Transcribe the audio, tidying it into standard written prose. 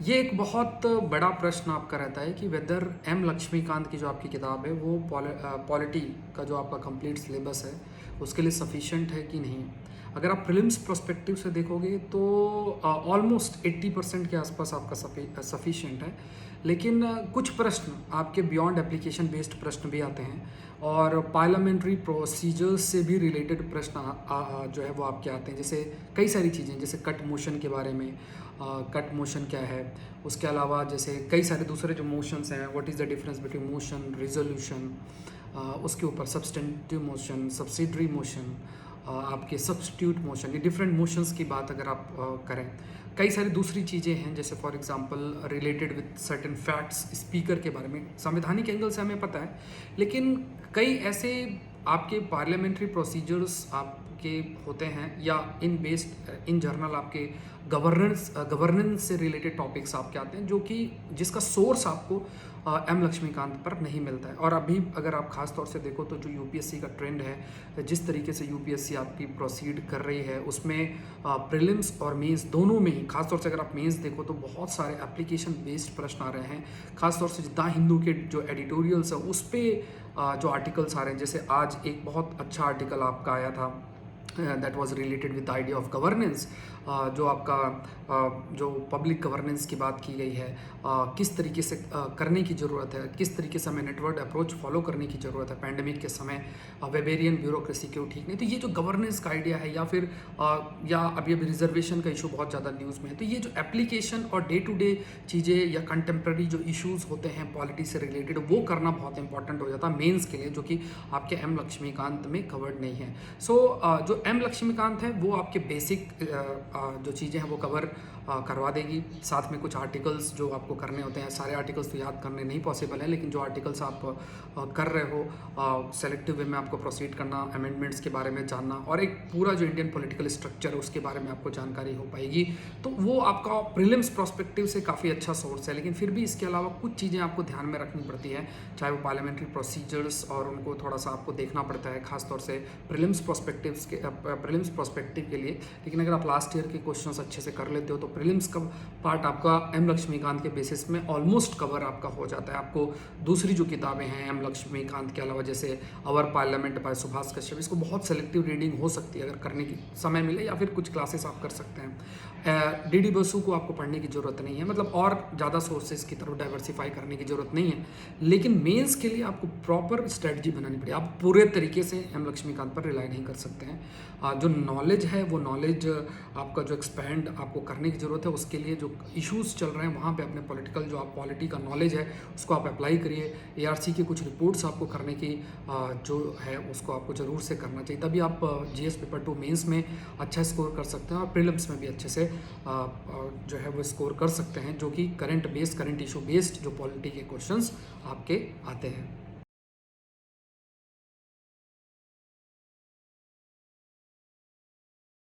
ये एक बहुत बड़ा प्रश्न आपका रहता है कि वेदर एम लक्ष्मीकांत की जो आपकी किताब है वो पॉलिटी का जो आपका कंप्लीट सिलेबस है उसके लिए सफिशिएंट है कि नहीं। अगर आप प्रीलिम्स पर्सपेक्टिव से देखोगे तो ऑलमोस्ट 80% के आसपास आपका सफिशिएंट है। लेकिन कुछ प्रश्न आपके बियॉन्ड एप्लीकेशन बेस्ड प्रश्न भी आते हैं और पार्लियामेंट्री प्रोसीजर्स से भी रिलेटेड प्रश्न जो है वो आपके आते हैं। जैसे कई सारी चीज़ें, जैसे कट मोशन के बारे में, कट मोशन क्या है, उसके अलावा जैसे कई सारे दूसरे जो मोशंस हैं, what is the difference between motion resolution, उसके ऊपर सब्सटेंटिव मोशन, सब्सिडरी मोशन, आपके सब्स्टिट्यूट मोशन, ये डिफरेंट मोशंस की बात अगर आप करें। कई सारी दूसरी चीज़ें हैं जैसे for example related with certain facts speaker के बारे में, संवैधानिक एंगल से हमें पता है, लेकिन कई ऐसे आपके पार्लियामेंट्री प्रोसीजर्स आपके होते हैं या इन जर्नल आपके गवर्नेंस से रिलेटेड टॉपिक्स आपके आते हैं जो कि जिसका सोर्स आपको एम लक्ष्मीकांत पर नहीं मिलता है। और अभी अगर आप खास तौर से देखो तो जो यूपीएससी का ट्रेंड है, जिस तरीके से यूपीएससी आपकी प्रोसीड कर रही है उसमें प्रीलिम्स और मेंस दोनों में ही, खास तौर से अगर आप मेंस देखो तो बहुत सारे एप्लीकेशन बेस्ड प्रश्न आ रहे हैं। खास तौर से द हिंदू के जो एडिटोरियल्स है उस पर जो आर्टिकल्स आ रहे हैं, जैसे आज एक बहुत अच्छा आर्टिकल आपका आया था that was related with the idea of governance, जो आपका जो पब्लिक गवर्नेंस की बात की गई है, किस तरीके से करने की ज़रूरत है, किस तरीके से हमें नेटवर्क अप्रोच फॉलो करने की ज़रूरत है पैंडेमिक के समय, वेबेरियन ब्यूरोक्रेसी क्यों ठीक नहीं। तो ये जो गवर्नेंस का आइडिया है, या फिर या अभी अभी रिजर्वेशन का इशू बहुत ज़्यादा न्यूज़ में है, तो ये जो एप्लीकेशन और डे टू डे चीज़ें या कंटेम्प्रेरी जो इशूज़ होते हैं पॉलिटी से रिलेटेड, वो करना बहुत इंपॉर्टेंट हो जाता है मेंस के लिए, जो कि आपके एम लक्ष्मीकांत में कवर्ड नहीं है। सो जो एम लक्ष्मीकांत है वो आपके बेसिक जो चीज़ें हैं वो कवर करवा देगी। साथ में कुछ आर्टिकल्स जो आपको करने होते हैं, सारे आर्टिकल्स तो याद करने नहीं पॉसिबल है, लेकिन जो आर्टिकल्स आप कर रहे हो सेलेक्टिव वे में आपको प्रोसीड करना, अमेंडमेंट्स के बारे में जानना, और एक पूरा जो इंडियन पॉलिटिकल स्ट्रक्चर है उसके बारे में आपको जानकारी हो पाएगी। तो वो आपका प्रीलिम्स प्रोस्पेक्टिव से काफ़ी अच्छा सोर्स है। लेकिन फिर भी इसके अलावा कुछ चीज़ें आपको ध्यान में रखनी पड़ती है, चाहे वो पार्लियामेंट्री प्रोसीजर्स, और उनको थोड़ा सा आपको देखना पड़ता है खासतौर से प्रीलिम्स प्रोस्पेक्टिव के लिए। लेकिन अगर आप लास्ट ईयर के क्वेश्चंस अच्छे से कर लेते हो तो प्रीलिम्स का पार्ट आपका एम लक्ष्मीकांत के बेसिस में ऑलमोस्ट कवर आपका हो जाता है। आपको दूसरी जो किताबें हैं एम लक्ष्मीकांत के अलावा, जैसे अवर पार्लियामेंट बाय सुभाष कश्यप, इसको बहुत सेलेक्टिव रीडिंग हो सकती है अगर करने की समय मिले, या फिर कुछ क्लासेस आप कर सकते हैं। डी बसु को आपको पढ़ने की ज़रूरत नहीं है, मतलब और ज़्यादा सोर्सेज की तरफ डाइवर्सिफाई करने की ज़रूरत नहीं है। लेकिन मेंस के लिए आपको प्रॉपर स्ट्रेटजी बनानी पड़ेगी। आप पूरे तरीके से एम लक्ष्मीकांत पर रिलाई नहीं कर सकते हैं। जो नॉलेज है वो नॉलेज आपका जो एक्सपैंड आपको करने की ज़रूरत है, उसके लिए जो इश्यूज़ चल रहे हैं वहाँ पे अपने पॉलिटिकल जो आप पॉलिटी का नॉलेज है उसको आप अप्लाई करिए। एआरसी की कुछ रिपोर्ट्स आपको करने की जो है उसको आपको ज़रूर से करना चाहिए, तभी आप जीएस पेपर 2 मेंस में अच्छा स्कोर कर सकते हैं और प्रीलिम्स में भी अच्छे से जो है वो स्कोर कर सकते हैं, जो कि करंट इशू बेस्ड जो पॉलिटी के क्वेश्चंस आपके आते हैं।